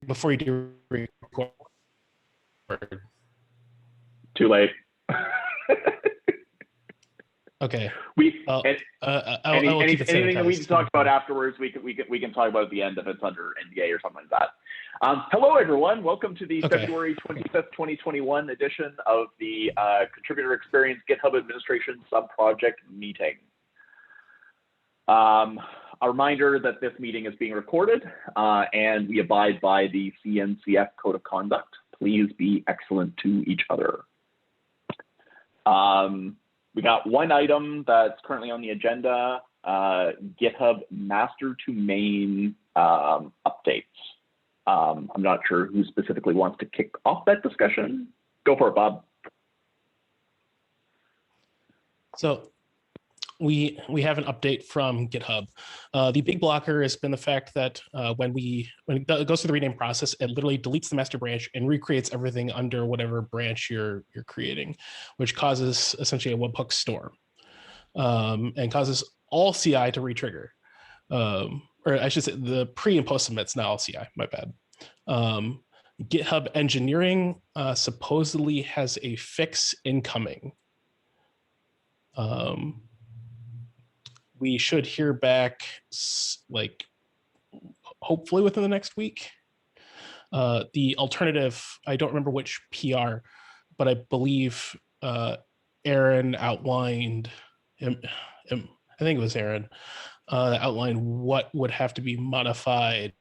before you do record. Too late. Okay. I'll keep it anything that we sanitized. talk about afterwards, we can talk about at the end if it's under NDA or something like that. Hello, everyone. Welcome to the February 25th, 2021 edition of the Contributor Experience GitHub Administration Subproject meeting. A reminder that this meeting is being recorded and we abide by the CNCF Code of Conduct. Please be excellent to each other. We got one item that's currently on the agenda, GitHub master to main updates. I'm not sure who specifically wants to kick off that discussion. Go for it, Bob. So we have an update from GitHub. The big blocker has been the fact that when it goes through the rename process, it literally deletes the master branch and recreates everything under whatever branch you're creating, which causes essentially a webhook storm and causes all CI to retrigger. Or I should say the pre and post submits, not all CI, my bad. GitHub engineering supposedly has a fix incoming. We should hear back, like, hopefully within the next week. The alternative, I don't remember which PR, but I believe Aaron outlined, I think it was Aaron, that outlined what would have to be modified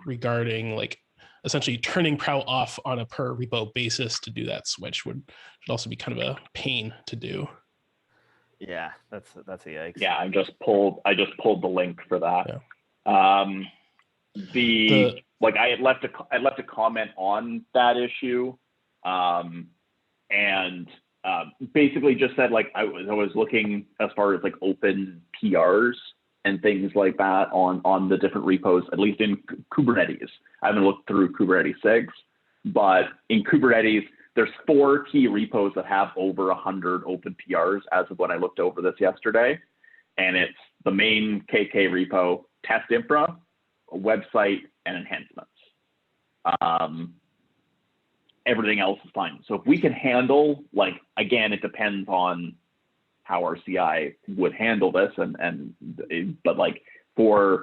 regarding, like, essentially turning Prow off on a per repo basis to do that switch should also be kind of a pain to do. Yeah, that's a yikes. Yeah, I just pulled the link for that. Yeah. Like I left a comment on that issue, and basically just said, like, I was looking as far as like open PRs and things like that on the different repos, at least in Kubernetes. I haven't looked through Kubernetes SIGs, but in Kubernetes, there's 4 key repos that have over 100 open PRs as of when I looked over this yesterday. And it's the main KK repo, test infra, website, and enhancements. Everything else is fine. So if we can handle, like, again, it depends on how our CI would handle this, but like if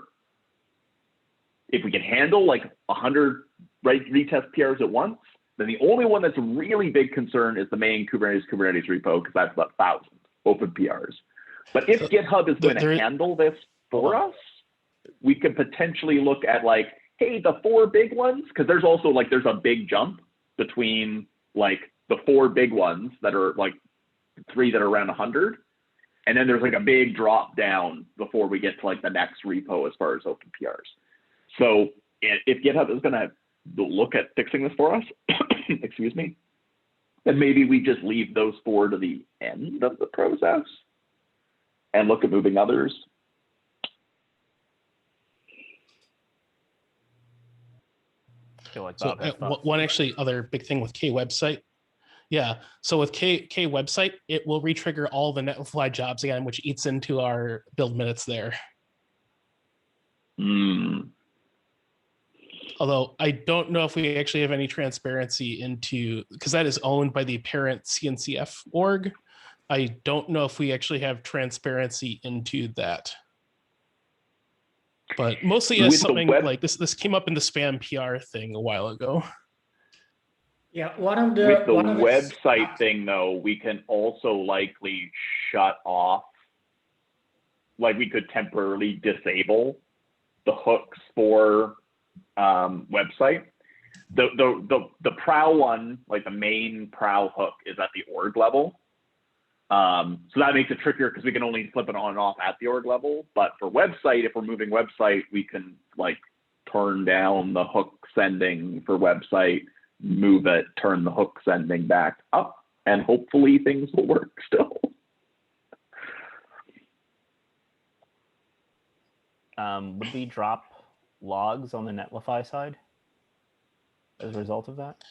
we can handle like 100 retest PRs at once, then the only one that's a really big concern is the main Kubernetes repo, because that's about 1,000 open PRs. But if GitHub is going to handle this for us, we could potentially look at, like, hey, the 4 big ones, because there's also like there's a big jump between like the 4 big ones that are like 3 that are around 100, and then there's like a big drop down before we get to like the next repo as far as open PRs. So if GitHub is going to look at fixing this for us, excuse me, then maybe we just leave those 4 to the end of the process and look at moving others. I feel like Bob has thoughts. One actually other big thing with K website. Yeah, so with K website, it will retrigger all the Netlify jobs again, which eats into our build minutes there. Although I don't know if we actually have any transparency into, because that is owned by the parent CNCF org. I don't know if we actually have transparency into that. But mostly as something like this came up in the spam PR thing a while ago. Yeah, with the website thing, though, we can also likely shut off, like we could temporarily disable the hooks for website. The Prow one, like the main Prow hook, is at the org level. So that makes it trickier because we can only flip it on and off at the org level. But for website, if we're moving website, we can like turn down the hook sending for website, move it, turn the hook sending back up, and hopefully things will work still. Would we drop logs on the Netlify side as a result of that?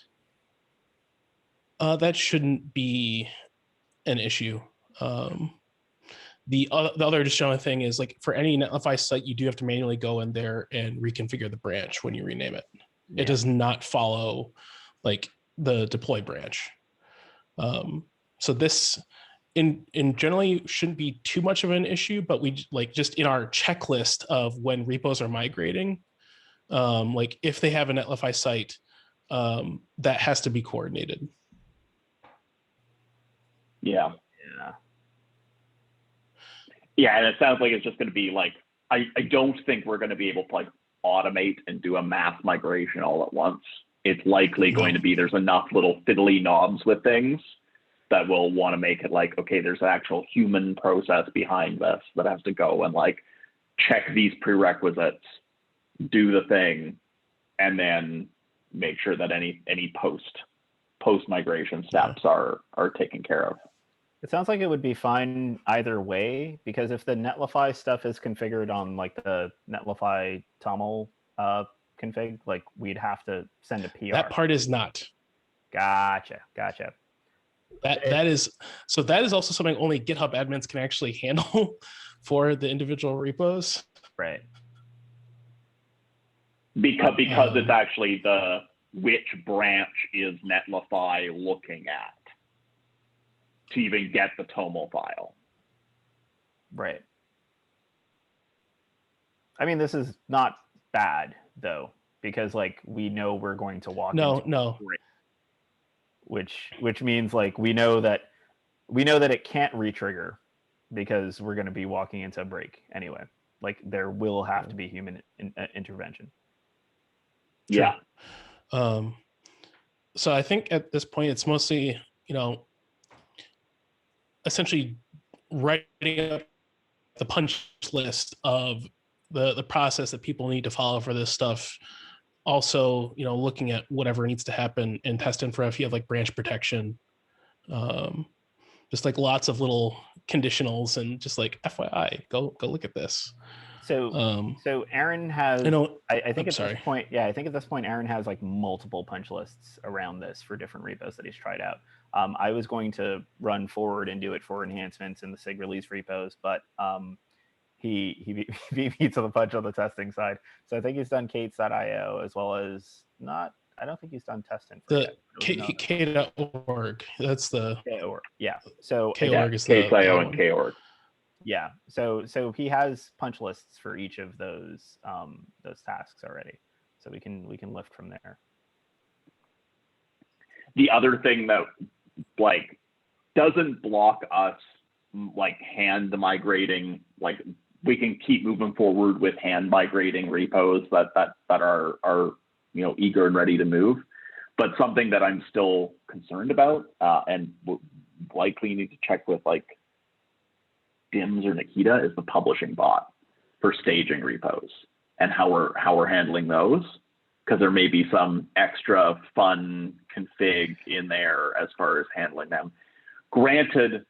That shouldn't be an issue. The other additional thing is, like, for any Netlify site, you do have to manually go in there and reconfigure the branch when you rename it. It does not follow like the deploy branch. So this in generally shouldn't be too much of an issue, but we like just in our checklist of when repos are migrating, like if they have a Netlify site, that has to be coordinated. Yeah. Yeah. Yeah, and it sounds like it's just going to be like, I don't think we're going to be able to like automate and do a mass migration all at once. It's likely going to be there's enough little fiddly knobs with things that will want to make it like, okay, there's an actual human process behind this that has to go and like check these prerequisites, do the thing, and then make sure that any post migration steps are taken care of. It sounds like it would be fine either way, because if the Netlify stuff is configured on like the Netlify TOML config, like we'd have to send a PR. That part is not. Gotcha. That is also something only GitHub admins can actually handle for the individual repos. Right. Because it's actually which branch is Netlify looking at to even get the TOML file. Right. I mean, this is not bad though, because like we know we're going to walk into which means like we know that it can't retrigger because we're going to be walking into a break anyway. Like there will have to be human intervention. Yeah. So I think at this point it's mostly, essentially writing up the punch list of the process that people need to follow for this stuff. Also, looking at whatever needs to happen in test infra if you have like branch protection, just like lots of little conditionals and just like FYI, go look at this. So Aaron has, I think at sorry. this point, I think at this point, Aaron has like multiple punch lists around this for different repos that he's tried out. I was going to run forward and do it for enhancements in the SIG release repos, but he beat to the punch on the testing side. So I think he's done Kates.io as well as I don't think he's done testing. The K.org. That's the K.org. Yeah. So K.org is Kates.io and K.org. Yeah. So he has punch lists for each of those tasks already. So we can lift from there. The other thing that like doesn't block us like hand migrating, like we can keep moving forward with hand migrating repos that are eager and ready to move, but something that I'm still concerned about and likely need to check with like Dims or Nikita is the publishing bot for staging repos and how we're handling those, because there may be some extra fun config in there as far as handling them. Granted,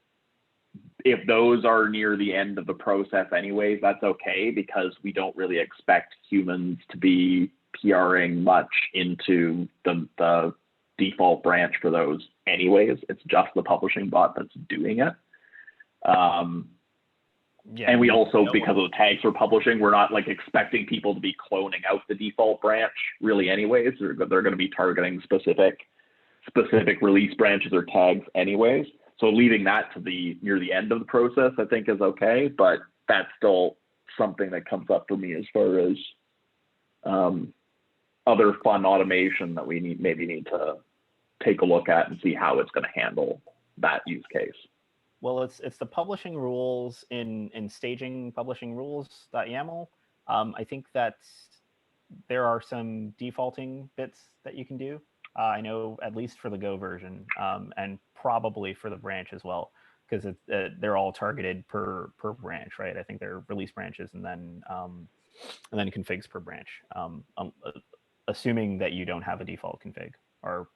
if those are near the end of the process anyways, that's okay, because we don't really expect humans to be PRing much into the default branch for those anyways. It's just the publishing bot that's doing it. And we also, because of the tags we're publishing, we're not like expecting people to be cloning out the default branch really anyways. They're going to be targeting specific release branches or tags anyways. So leaving that to near the end of the process, I think is okay, but that's still something that comes up for me as far as other fun automation that we maybe need to take a look at and see how it's going to handle that use case. Well, it's the publishing rules in staging publishing rules.yaml. I think that there are some defaulting bits that you can do. I know at least for the Go version, and probably for the branch as well, because they're all targeted per branch, right? I think they're release branches and then configs per branch, assuming that you don't have a default config, or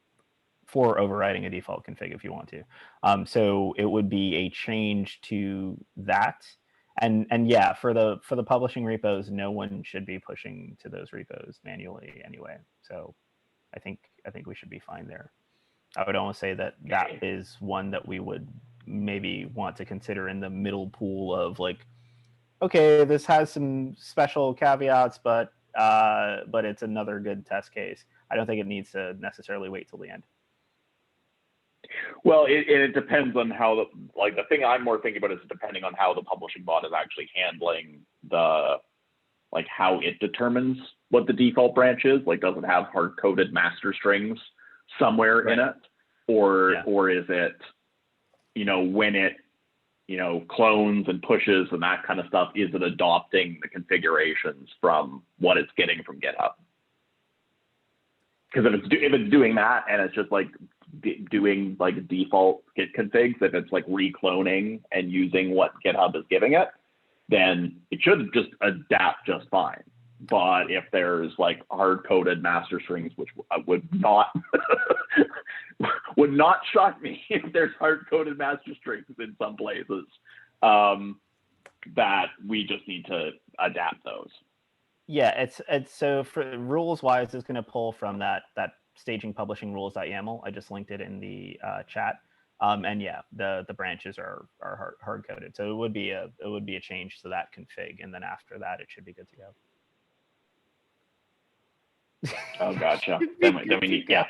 for overriding a default config if you want to. So it would be a change to that. And yeah, for the publishing repos, no one should be pushing to those repos manually anyway. So I think we should be fine there. I would almost say that is one that we would maybe want to consider in the middle pool of like, okay, this has some special caveats, but it's another good test case. I don't think it needs to necessarily wait till the end. Well, it depends on how the thing I'm more thinking about is depending on how the publishing bot is actually handling the, like, how it determines what the default branch is. Like, does it have hard-coded master strings somewhere in it, or is it, you know, when it, you know, clones and pushes and that kind of stuff, is it adopting the configurations from what it's getting from GitHub? Because if it's doing that and it's just like doing like default Git configs, if it's like recloning and using what GitHub is giving it, then it should just adapt just fine. But if there's like hard-coded master strings, which would not would not shock me if there's hard-coded master strings in some places, that we just need to adapt those. Yeah, it's so for rules wise, it's going to pull from that staging publishing rules.yaml. I just linked it in the chat. And yeah, the branches are hard coded. So it would be a change to that config, and then after that, it should be good to go. Oh, gotcha. then we need, yeah.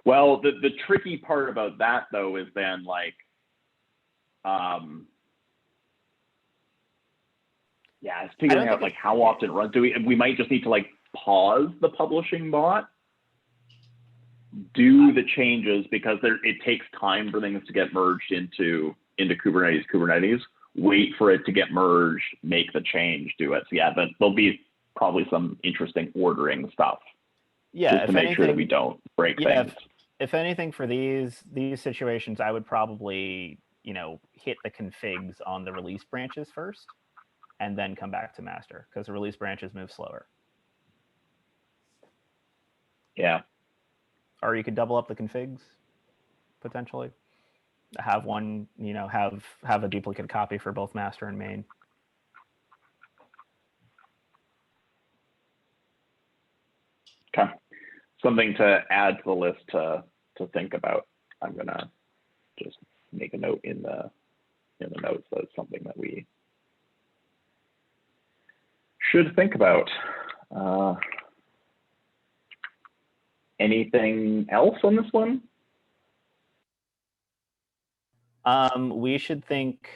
Well, the tricky part about that though is then like, yeah, it's figuring out like how often it runs. We might just need to like pause the publishing bot, do the changes, because it takes time for things to get merged into Kubernetes, wait for it to get merged, make the change, do it. So yeah, but there'll be probably some interesting ordering stuff. Yeah, just to make sure that we don't break things. If anything, for these situations, I would probably, you know, hit the configs on the release branches first, and then come back to master, because the release branches move slower. Yeah. Or you could double up the configs, potentially. Have one, you know, have a duplicate copy for both master and main. Okay. Something to add to the list to think about. I'm gonna just make a note in the notes that it's something that we should think about. Anything else on this one? We should think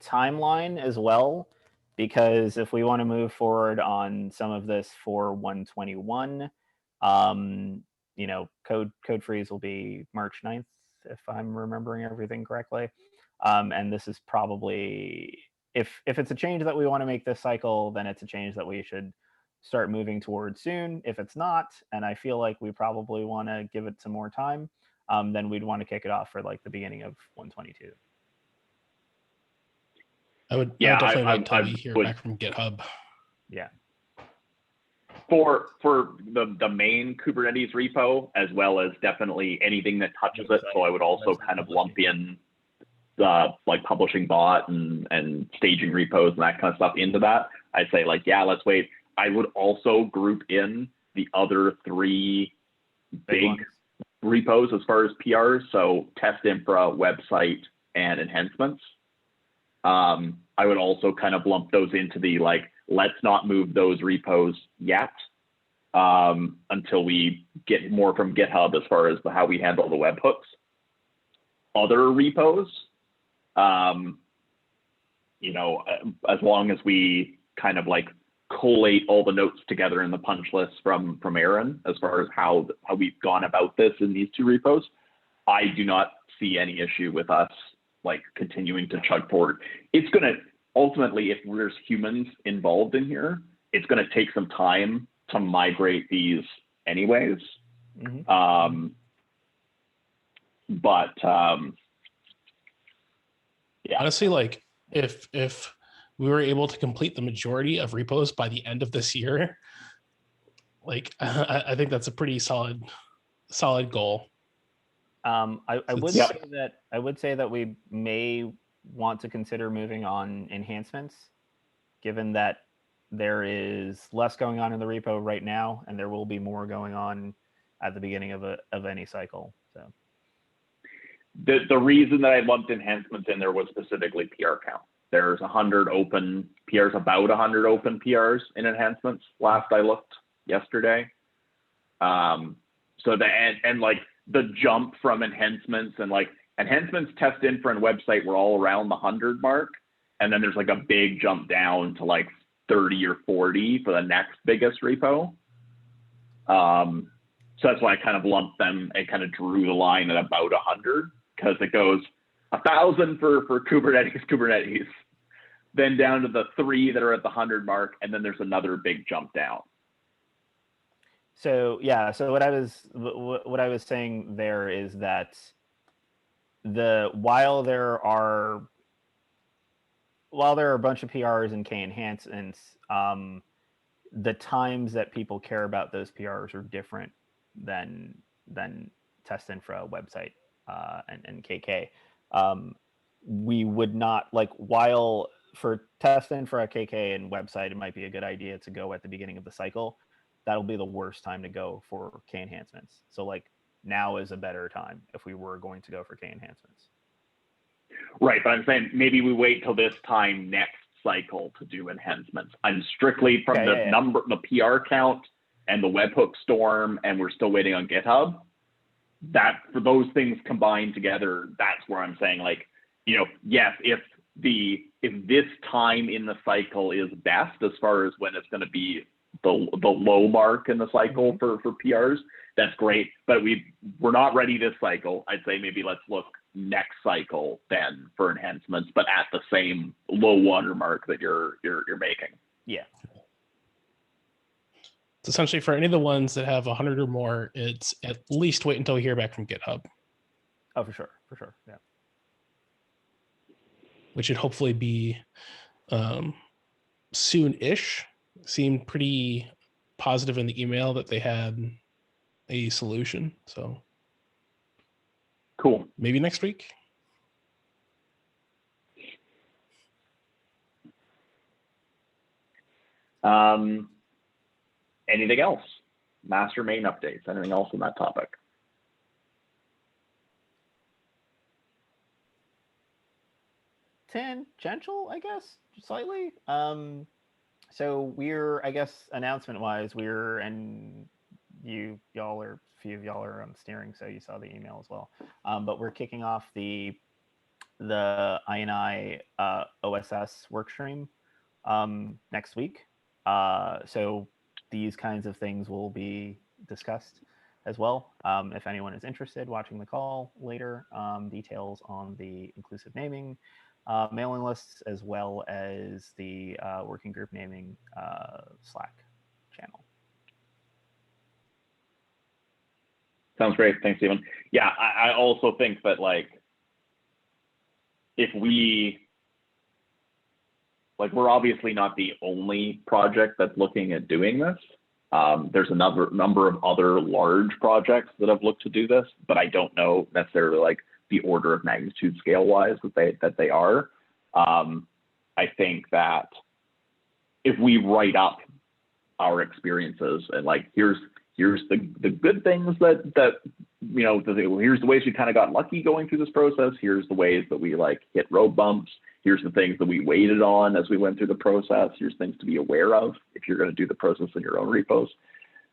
timeline as well, because if we want to move forward on some of this for 121, you know, code freeze will be March 9th, if I'm remembering everything correctly. And this is probably, if it's a change that we want to make this cycle, then it's a change that we should start moving towards soon. If it's not, and I feel like we probably want to give it some more time, then we'd want to kick it off for like the beginning of 122. I would definitely wait until we hear back from GitHub. Yeah. For the main Kubernetes repo, as well as definitely anything that touches it. So I would also kind of lump in the like publishing bot and staging repos and that kind of stuff into that. I'd say like, yeah, let's wait. I would also group in the other three big repos as far as PRs. So test infra, website, and enhancements. I would also kind of lump those into the like, let's not move those repos yet until we get more from GitHub as far as how we handle the webhooks. Other repos, you know, as long as we kind of like collate all the notes together in the punch list from Aaron as far as how we've gone about this in these two repos, I do not see any issue with us like continuing to chug forward. It's going to ultimately, if there's humans involved in here, it's going to take some time to migrate these anyways. Mm-hmm. Yeah. Honestly, like if we were able to complete the majority of repos by the end of this year, like I think that's a pretty solid goal. I would say that we may want to consider moving on enhancements, given that there is less going on in the repo right now, and there will be more going on at the beginning of any cycle. So the reason that I lumped enhancements in there was specifically PR count. There's 100 open PRs, about 100 open PRs in enhancements. Last I looked yesterday. So and like the jump from enhancements and like enhancements test infra and website were all around the 100 mark. And then there's like a big jump down to like 30 or 40 for the next biggest repo. So that's why I kind of lumped them and kind of drew the line at about 100, because it goes 1,000 for Kubernetes, then down to the 3 that are at the 100 mark, and then there's another big jump down. So yeah, so what I was saying there is that while there are a bunch of PRs and K enhancements, the times that people care about those PRs are different than test infra, website, and KK. We would not, like, while for test infra, KK, and website, it might be a good idea to go at the beginning of the cycle. That'll be the worst time to go for K enhancements. So like now is a better time if we were going to go for K enhancements. Right, but I'm saying maybe we wait till this time next cycle to do enhancements. I'm strictly from number, the PR count and the webhook storm, and we're still waiting on GitHub. That for those things combined together, that's where I'm saying, like, you know, yes, if this time in the cycle is best as far as when it's going to be the low mark in the cycle for PRs, that's great. But we're not ready this cycle. I'd say maybe let's look next cycle then for enhancements, but at the same low water mark that you're making. Yeah. It's essentially for any of the ones that have 100 or more, it's at least wait until we hear back from GitHub. Oh, for sure, yeah. Which should hopefully be soon-ish. Seemed pretty positive in the email that they had a solution. So cool. Maybe next week. Anything else? Master main updates, anything else on that topic? Tangential, I guess, slightly. So we're, I guess, announcement wise, and y'all are, a few of y'all are on steering, so you saw the email as well. But we're kicking off the INI OSS workstream next week. So these kinds of things will be discussed as well. If anyone is interested, watching the call later, details on the inclusive naming mailing lists, as well as the working group naming Slack channel. Sounds great. Thanks, Stephen. Yeah, I also think that, like, if we're obviously not the only project that's looking at doing this. There's a number of other large projects that have looked to do this, but I don't know necessarily like the order of magnitude scale wise that they are. I think that if we write up our experiences and like here's the good things that you know, here's the ways we kind of got lucky going through this process, here's the ways that we like hit road bumps, here's the things that we waited on as we went through the process, here's things to be aware of if you're going to do the process in your own repos.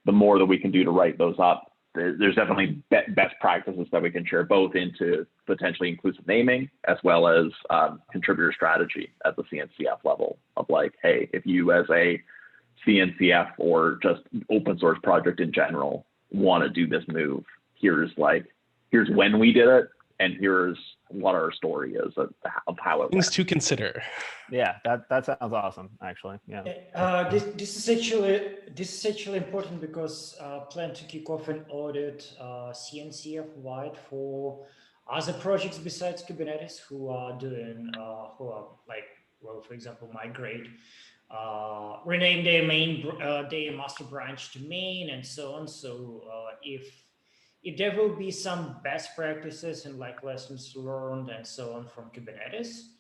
The more that we can do to write those up, there's definitely best practices that we can share both into potentially inclusive naming as well as contributor strategy at the CNCF level of like, hey, if you as a CNCF or just open source project in general want to do this move, here's when we did it, and here's what our story is of how it Things went. to consider. Yeah, that sounds awesome, actually. Yeah. This is actually important because plan to kick off an audit CNCF wide for other projects besides Kubernetes who are doing for example, migrate, rename their their master branch to main and so on. So if there will be some best practices and like lessons learned and so on from Kubernetes,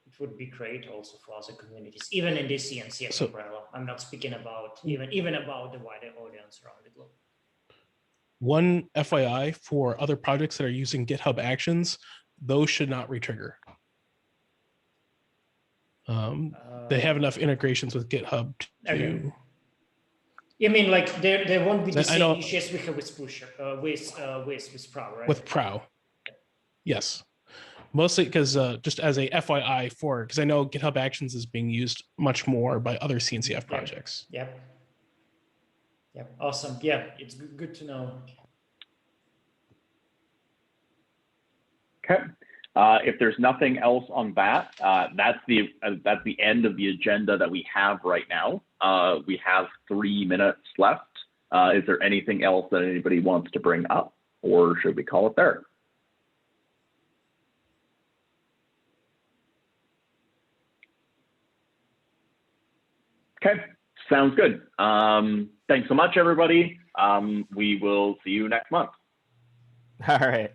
it would be great also for other communities, even in this CNCF umbrella. I'm not speaking about even about the wider audience around the globe. One FYI for other projects that are using GitHub Actions, those should not retrigger. They have enough integrations with GitHub to. Okay. You mean like there won't be the I know- same issues we have with Pusher, with Prow, right? With Prow. Yes. Mostly because just as a FYI because I know GitHub Actions is being used much more by other CNCF projects. Yep. Yep. Awesome. Yeah, it's good to know. Okay. If there's nothing else on that, that's the end of the agenda that we have right now. We have 3 minutes left. Is there anything else that anybody wants to bring up, or should we call it there? Okay, sounds good. Thanks so much, everybody. We will see you next month. All right.